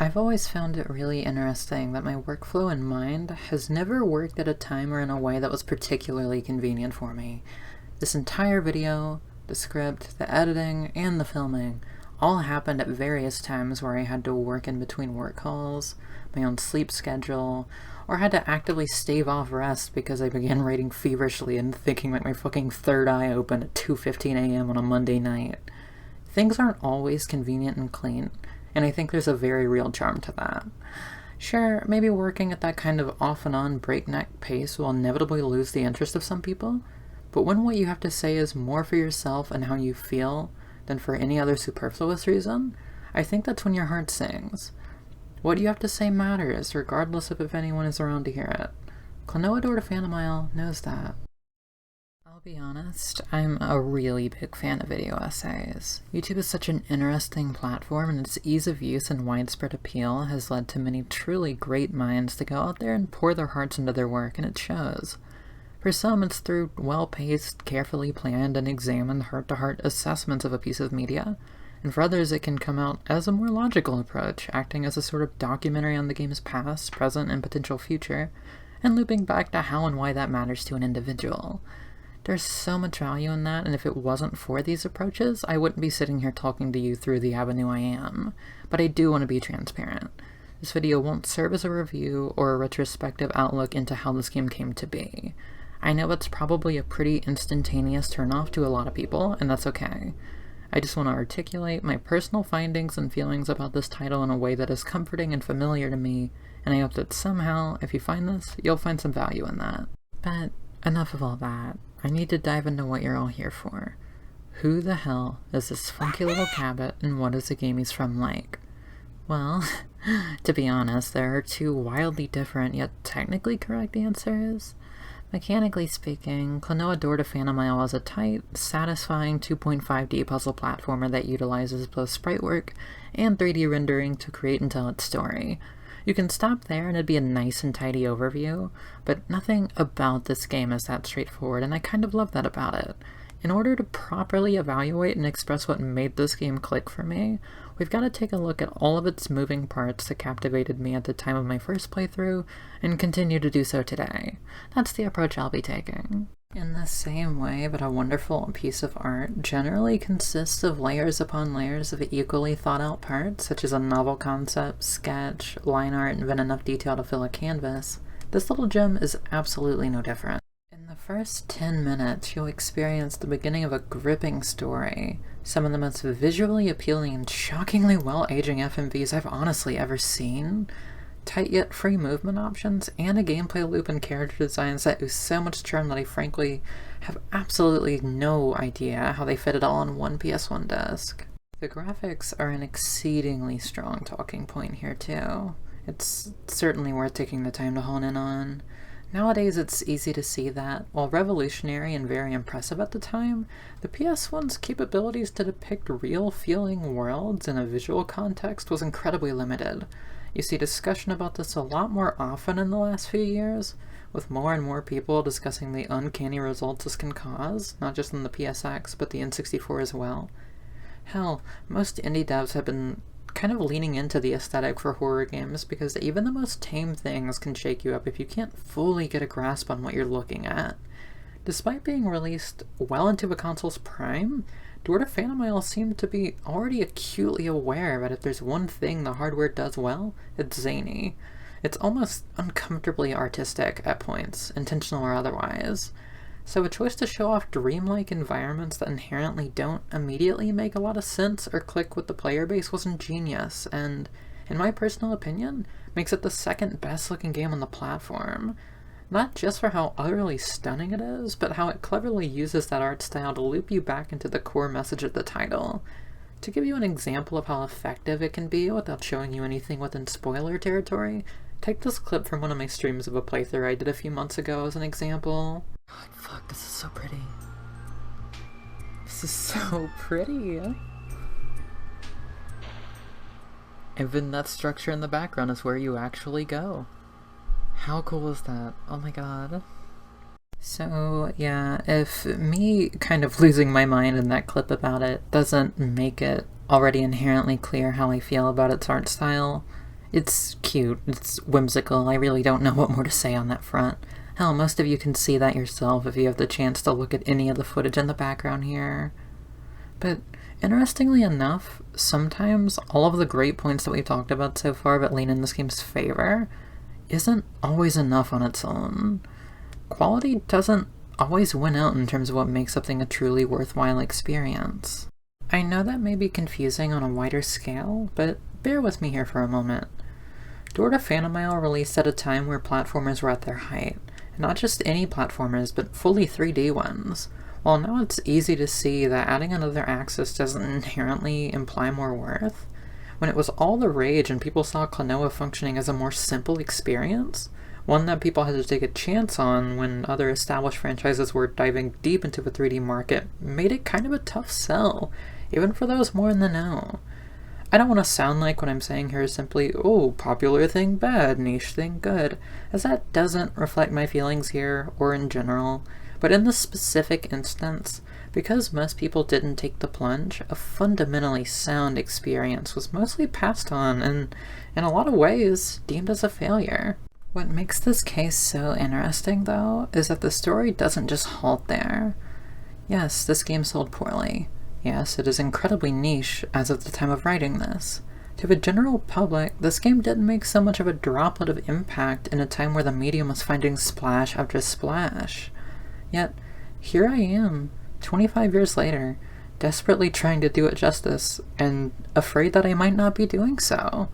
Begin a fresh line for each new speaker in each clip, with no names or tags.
I've always found it really interesting that my workflow in mind has never worked at a time or in a way that was particularly convenient for me. This entire video, the script, the editing, and the filming all happened at various times where I had to work in between work calls, my own sleep schedule, or had to actively stave off rest because I began writing feverishly and thinking like my fucking third eye opened at 2:15 a.m. on a Monday night. Things aren't always convenient and clean, and I think there's a very real charm to that. Sure, maybe working at that kind of off-and-on breakneck pace will inevitably lose the interest of some people, but when what you have to say is more for yourself and how you feel than for any other superfluous reason, I think that's when your heart sings. What you have to say matters, regardless of if anyone is around to hear it. Klonoa to Phantomile knows that. I'll be honest, I'm a really big fan of video essays. YouTube is such an interesting platform, and its ease of use and widespread appeal has led to many truly great minds to go out there and pour their hearts into their work, and it shows. For some, it's through well-paced, carefully planned, and examined heart-to-heart assessments of a piece of media, and for others it can come out as a more logical approach, acting as a sort of documentary on the game's past, present, and potential future, and looping back to how and why that matters to an individual. There's so much value in that, and if it wasn't for these approaches, I wouldn't be sitting here talking to you through the avenue I am. But I do want to be transparent. This video won't serve as a review or a retrospective outlook into how this game came to be. I know it's probably a pretty instantaneous turnoff to a lot of people, and that's okay. I just want to articulate my personal findings and feelings about this title in a way that is comforting and familiar to me, and I hope that somehow, if you find this, you'll find some value in that. But enough of all that. I need to dive into what you're all here for. Who the hell is this funky little Cabot, and what is the game he's from like? Well, to be honest, there are two wildly different yet technically correct answers. Mechanically speaking, Klonoa to Phantomile is a tight, satisfying 2.5D puzzle platformer that utilizes both sprite work and 3D rendering to create and tell its story. You can stop there and it'd be a nice and tidy overview, but nothing about this game is that straightforward, and I kind of love that about it. In order to properly evaluate and express what made this game click for me, we've got to take a look at all of its moving parts that captivated me at the time of my first playthrough, and continue to do so today. That's the approach I'll be taking. In the same way that a wonderful piece of art generally consists of layers upon layers of equally thought-out parts, such as a novel concept, sketch, line art, and then enough detail to fill a canvas, this little gem is absolutely no different. In the first 10 minutes, you'll experience the beginning of a gripping story, some of the most visually appealing and shockingly well-aging FMVs I've honestly ever seen, tight yet free movement options, and a gameplay loop and character designs that ooze so much charm that I frankly have absolutely no idea how they fit it all on one PS1 disc. The graphics are an exceedingly strong talking point here too. It's certainly worth taking the time to hone in on. Nowadays it's easy to see that, while revolutionary and very impressive at the time, the PS1's capabilities to depict real-feeling worlds in a visual context was incredibly limited. You see discussion about this a lot more often in the last few years, with more and more people discussing the uncanny results this can cause, not just in the PSX, but the N64 as well. Hell, most indie devs have been kind of leaning into the aesthetic for horror games because even the most tame things can shake you up if you can't fully get a grasp on what you're looking at. Despite being released well into a console's prime, to Phantomile seemed to be already acutely aware that if there's one thing the hardware does well, it's zany. It's almost uncomfortably artistic at points, intentional or otherwise. So a choice to show off dreamlike environments that inherently don't immediately make a lot of sense or click with the player base was ingenious, and, in my personal opinion, makes it the second best looking game on the platform. Not just for how utterly stunning it is, but how it cleverly uses that art style to loop you back into the core message of the title. To give you an example of how effective it can be without showing you anything within spoiler territory, take this clip from one of my streams of a playthrough I did a few months ago as an example. Oh, fuck, this is so pretty. This is so pretty. And then that structure in the background is where you actually go. How cool is that? Oh my god. So, yeah, if me kind of losing my mind in that clip about it doesn't make it already inherently clear how I feel about its art style, It's cute, it's whimsical, I really don't know what more to say on that front. Hell, most of you can see that yourself if you have the chance to look at any of the footage in the background here. But interestingly enough, sometimes all of the great points that we've talked about so far that lean in this game's favor isn't always enough on its own. Quality doesn't always win out in terms of what makes something a truly worthwhile experience. I know that may be confusing on a wider scale, but bear with me here for a moment. Door to Phantomile released at a time where platformers were at their height, and not just any platformers, but fully 3D ones. While now it's easy to see that adding another axis doesn't inherently imply more worth, when it was all the rage and people saw Klonoa functioning as a more simple experience, one that people had to take a chance on when other established franchises were diving deep into the 3D market, made it kind of a tough sell, even for those more in the know. I don't want to sound like what I'm saying here is simply, oh, popular thing bad, niche thing good, as that doesn't reflect my feelings here, or in general, but in this specific instance, because most people didn't take the plunge, a fundamentally sound experience was mostly passed on and, in a lot of ways, deemed as a failure. What makes this case so interesting, though, is that the story doesn't just halt there. Yes, this game sold poorly. Yes, it is incredibly niche as of the time of writing this. To the general public, this game didn't make so much of a droplet of impact in a time where the medium was finding splash after splash. Yet, here I am, 25 years later, desperately trying to do it justice, and afraid that I might not be doing so.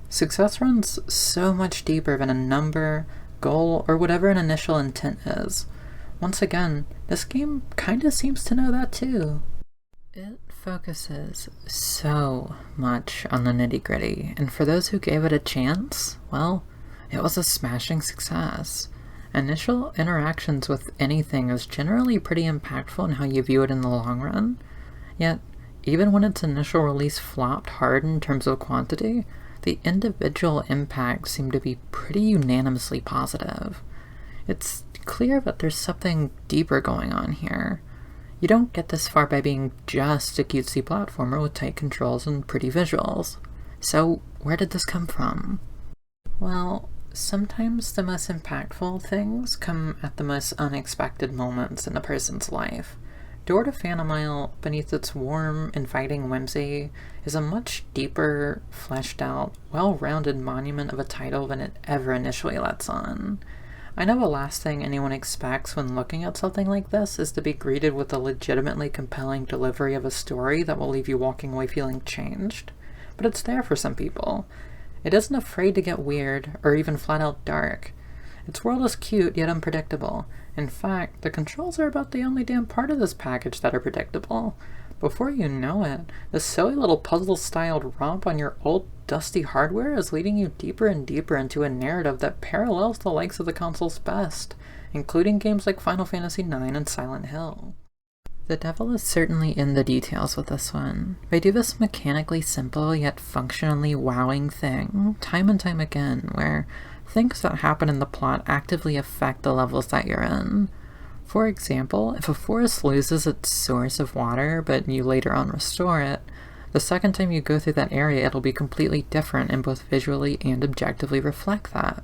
Success runs so much deeper than a number, goal, or whatever an initial intent is. Once again, this game kinda seems to know that too. It focuses so much on the nitty-gritty, and for those who gave it a chance, well, it was a smashing success. Initial interactions with anything is generally pretty impactful in how you view it in the long run, yet even when its initial release flopped hard in terms of quantity, the individual impacts seem to be pretty unanimously positive. It's clear that there's something deeper going on here. You don't get this far by being just a cutesy platformer with tight controls and pretty visuals. So where did this come from? Well, sometimes the most impactful things come at the most unexpected moments in a person's life. Door to Phantomile, beneath its warm, inviting whimsy, is a much deeper, fleshed out, well-rounded monument of a title than it ever initially lets on. I know the last thing anyone expects when looking at something like this is to be greeted with a legitimately compelling delivery of a story that will leave you walking away feeling changed, but it's there for some people. It isn't afraid to get weird, or even flat-out dark. Its world is cute, yet unpredictable. In fact, the controls are about the only damn part of this package that are predictable. Before you know it, this silly little puzzle-styled romp on your old, dusty hardware is leading you deeper and deeper into a narrative that parallels the likes of the console's best, including games like Final Fantasy IX and Silent Hill. The devil is certainly in the details with this one. They do this mechanically simple yet functionally wowing thing time and time again, where things that happen in the plot actively affect the levels that you're in. For example, if a forest loses its source of water, but you later on restore it, the second time you go through that area it'll be completely different and both visually and objectively reflect that.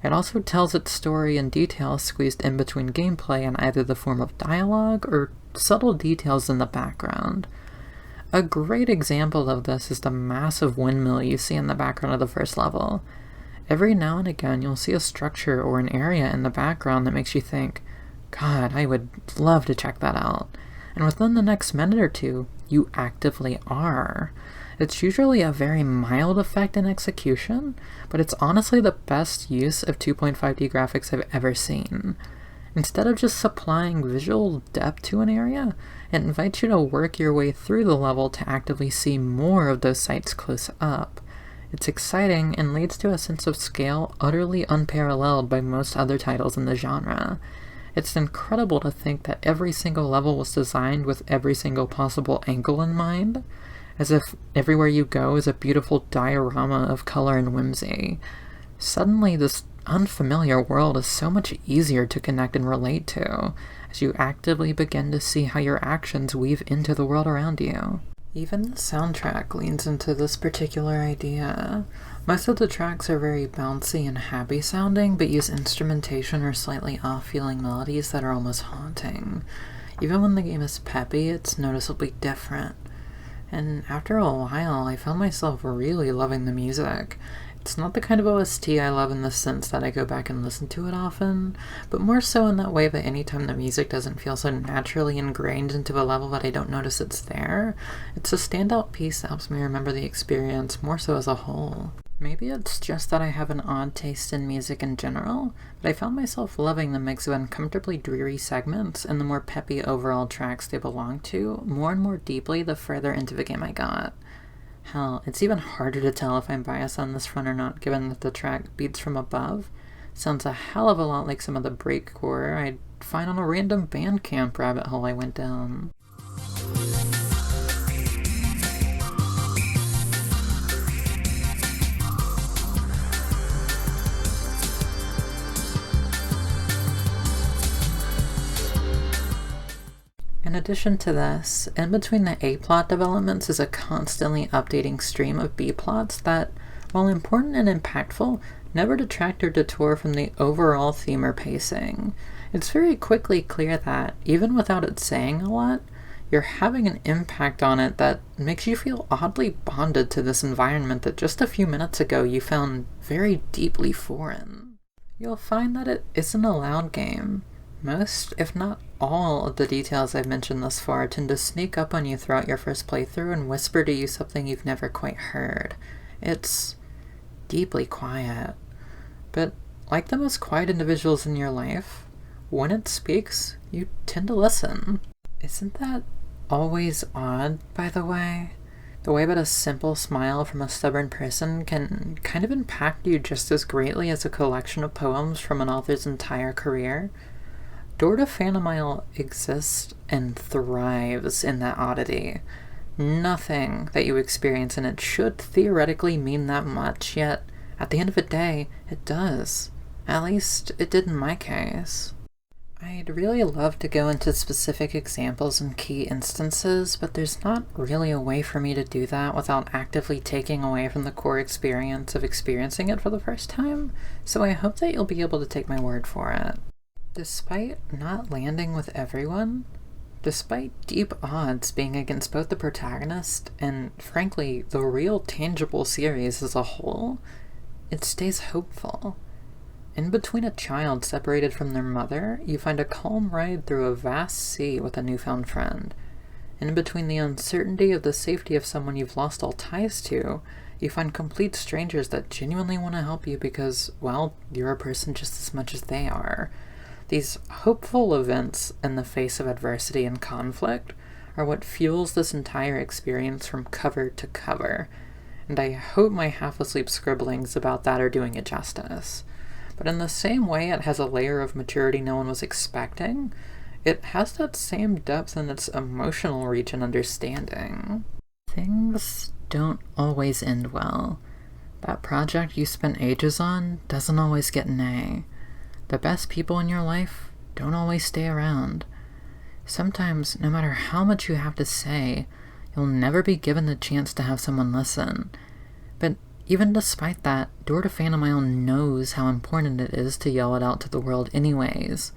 It also tells its story in details squeezed in between gameplay in either the form of dialogue or subtle details in the background. A great example of this is the massive windmill you see in the background of the first level. Every now and again you'll see a structure or an area in the background that makes you think, God, I would love to check that out. And within the next minute or two, you actively are. It's usually a very mild effect in execution, but it's honestly the best use of 2.5D graphics I've ever seen. Instead of just supplying visual depth to an area, it invites you to work your way through the level to actively see more of those sites close up. It's exciting and leads to a sense of scale utterly unparalleled by most other titles in the genre. It's incredible to think that every single level was designed with every single possible angle in mind, as if everywhere you go is a beautiful diorama of color and whimsy. Suddenly, this unfamiliar world is so much easier to connect and relate to, as you actively begin to see how your actions weave into the world around you. Even the soundtrack leans into this particular idea. Most of the tracks are very bouncy and happy sounding, but use instrumentation or slightly off-feeling melodies that are almost haunting. Even when the game is peppy, it's noticeably different. And after a while, I found myself really loving the music. It's not the kind of OST I love in the sense that I go back and listen to it often, but more so in that way that anytime the music doesn't feel so naturally ingrained into a level that I don't notice it's there, it's a standout piece that helps me remember the experience more so as a whole. Maybe it's just that I have an odd taste in music in general, but I found myself loving the mix of uncomfortably dreary segments and the more peppy overall tracks they belong to more and more deeply the further into the game I got. Hell, it's even harder to tell if I'm biased on this front or not, given that the track Beats from Above sounds a hell of a lot like some of the breakcore I'd find on a random Bandcamp rabbit hole I went down. In addition to this, in between the A-plot developments is a constantly updating stream of B-plots that, while important and impactful, never detract or detour from the overall theme or pacing. It's very quickly clear that, even without it saying a lot, you're having an impact on it that makes you feel oddly bonded to this environment that just a few minutes ago you found very deeply foreign. You'll find that it isn't a loud game. Most, if not all, of the details I've mentioned thus far tend to sneak up on you throughout your first playthrough and whisper to you something you've never quite heard. It's deeply quiet. But like the most quiet individuals in your life, when it speaks, you tend to listen. Isn't that always odd, by the way? The way that a simple smile from a stubborn person can kind of impact you just as greatly as a collection of poems from an author's entire career. Door to Phantomile exists and thrives in that oddity. Nothing that you experience in it should theoretically mean that much, yet at the end of the day, it does. At least it did in my case. I'd really love to go into specific examples and key instances, but there's not really a way for me to do that without actively taking away from the core experience of experiencing it for the first time, so I hope that you'll be able to take my word for it. Despite not landing with everyone, despite deep odds being against both the protagonist and, frankly, the real tangible series as a whole, it stays hopeful. In between a child separated from their mother, you find a calm ride through a vast sea with a newfound friend. In between the uncertainty of the safety of someone you've lost all ties to, you find complete strangers that genuinely want to help you because, well, you're a person just as much as they are. These hopeful events in the face of adversity and conflict are what fuels this entire experience from cover to cover, and I hope my half-asleep scribblings about that are doing it justice. But in the same way it has a layer of maturity no one was expecting, it has that same depth in its emotional reach and understanding. Things don't always end well. That project you spent ages on doesn't always get an A. The best people in your life don't always stay around. Sometimes, no matter how much you have to say, you'll never be given the chance to have someone listen. But even despite that, Door to Phantomile knows how important it is to yell it out to the world anyways.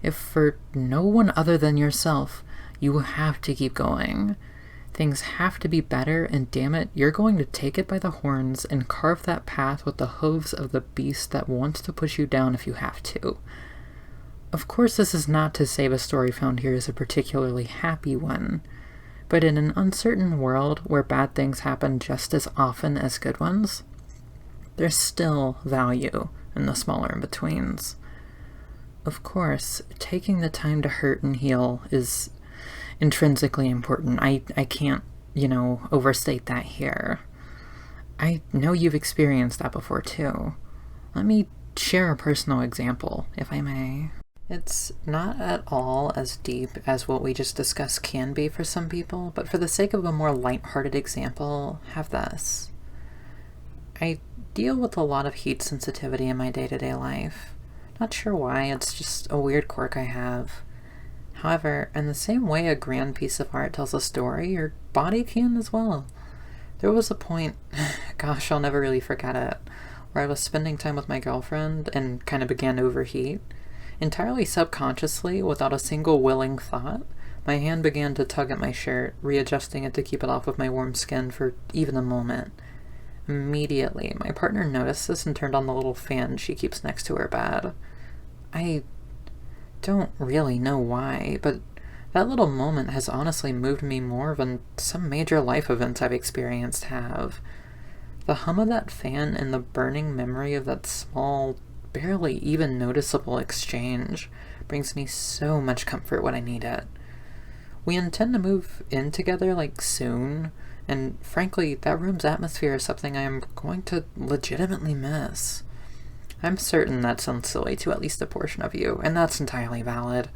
If for no one other than yourself, you have to keep going. Things have to be better, and damn it, you're going to take it by the horns and carve that path with the hooves of the beast that wants to push you down if you have to. Of course, this is not to say the story found here is a particularly happy one, but in an uncertain world where bad things happen just as often as good ones, there's still value in the smaller in-betweens. Of course, taking the time to hurt and heal is intrinsically important. I can't, overstate that here. I know you've experienced that before too. Let me share a personal example, if I may. It's not at all as deep as what we just discussed can be for some people, but for the sake of a more lighthearted example, have this. I deal with a lot of heat sensitivity in my day-to-day life. Not sure why, it's just a weird quirk I have. However, in the same way a grand piece of art tells a story, your body can as well. There was a point, gosh, I'll never really forget it, where I was spending time with my girlfriend and kind of began to overheat. Entirely subconsciously, without a single willing thought, my hand began to tug at my shirt, readjusting it to keep it off of my warm skin for even a moment. Immediately, my partner noticed this and turned on the little fan she keeps next to her bed. I don't really know why, but that little moment has honestly moved me more than some major life events I've experienced have. The hum of that fan and the burning memory of that small, barely even noticeable exchange brings me so much comfort when I need it. We intend to move in together, soon, and frankly, that room's atmosphere is something I am going to legitimately miss. I'm certain that sounds silly to at least a portion of you, and that's entirely valid.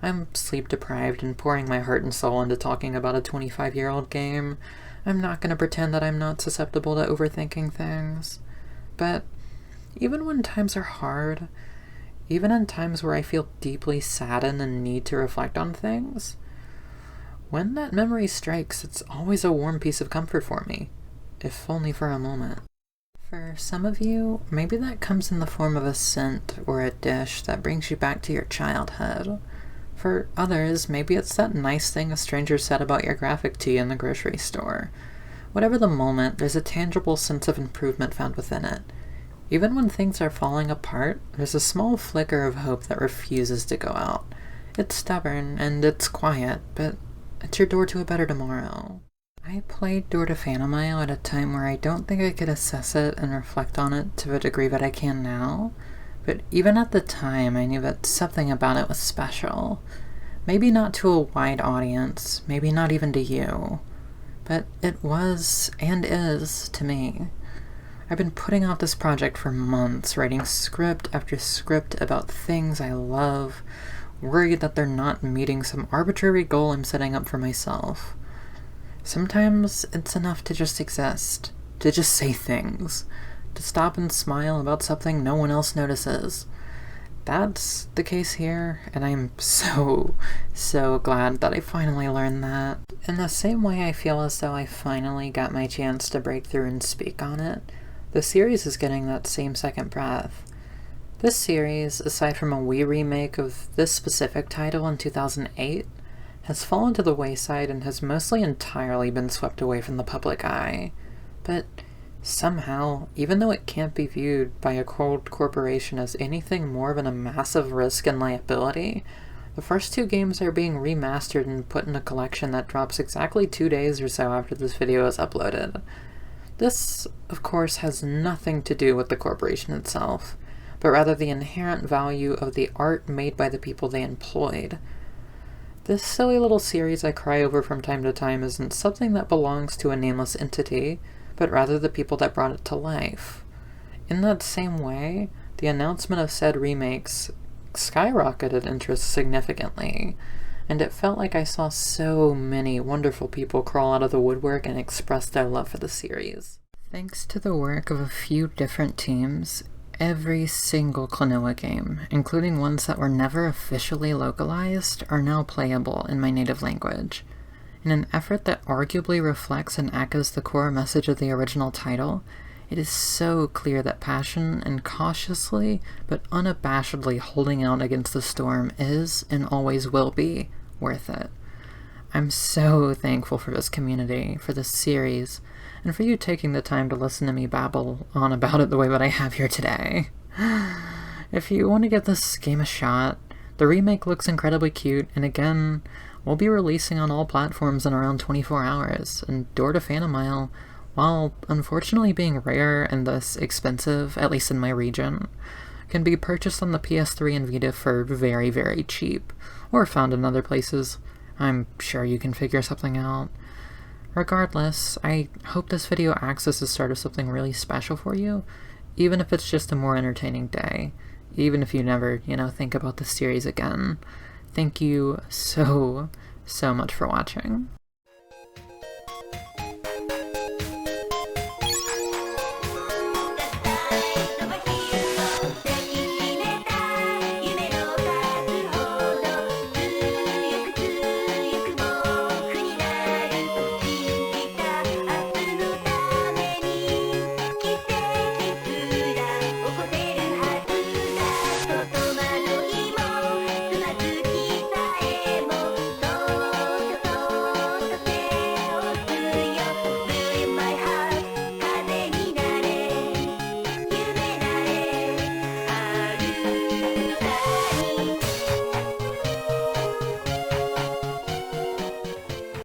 I'm sleep-deprived and pouring my heart and soul into talking about a 25-year-old game. I'm not going to pretend that I'm not susceptible to overthinking things. But even when times are hard, even in times where I feel deeply saddened and need to reflect on things, when that memory strikes, it's always a warm piece of comfort for me, if only for a moment. For some of you, maybe that comes in the form of a scent or a dish that brings you back to your childhood. For others, maybe it's that nice thing a stranger said about your graphic tee in the grocery store. Whatever the moment, there's a tangible sense of improvement found within it. Even when things are falling apart, there's a small flicker of hope that refuses to go out. It's stubborn, and it's quiet, but it's your door to a better tomorrow. I played Door to Phantomile at a time where I don't think I could assess it and reflect on it to the degree that I can now. But even at the time, I knew that something about it was special. Maybe not to a wide audience, maybe not even to you. But it was, and is, to me. I've been putting off this project for months, writing script after script about things I love, worried that they're not meeting some arbitrary goal I'm setting up for myself. Sometimes it's enough to just exist, to just say things, to stop and smile about something no one else notices. That's the case here, and I'm so glad that I finally learned that. In the same way I feel as though I finally got my chance to break through and speak on it, the series is getting that same second breath. This series, aside from a Wii remake of this specific title in 2008, has fallen to the wayside and has mostly entirely been swept away from the public eye. But somehow, even though it can't be viewed by a cold corporation as anything more than a massive risk and liability, the first two games are being remastered and put in a collection that drops exactly 2 days or so after this video is uploaded. This, of course, has nothing to do with the corporation itself, but rather the inherent value of the art made by the people they employed. This silly little series I cry over from time to time isn't something that belongs to a nameless entity, but rather the people that brought it to life. In that same way, the announcement of said remakes skyrocketed interest significantly, and it felt like I saw so many wonderful people crawl out of the woodwork and express their love for the series. Thanks to the work of a few different teams, every single Klonoa game, including ones that were never officially localized, are now playable in my native language. In an effort that arguably reflects and echoes the core message of the original title, it is so clear that passion and cautiously but unabashedly holding out against the storm is, and always will be, worth it. I'm so thankful for this community, for this series, and for you taking the time to listen to me babble on about it the way that I have here today. If you want to give this game a shot, the remake looks incredibly cute, and again, we'll be releasing on all platforms in around 24 hours, and Door to Phantomile, while unfortunately being rare and thus expensive, at least in my region, can be purchased on the PS3 and Vita for very, very cheap, or found in other places. I'm sure you can figure something out. Regardless, I hope this video acts as the start of something really special for you, even if it's just a more entertaining day, even if you never, think about this series again. Thank you so much for watching.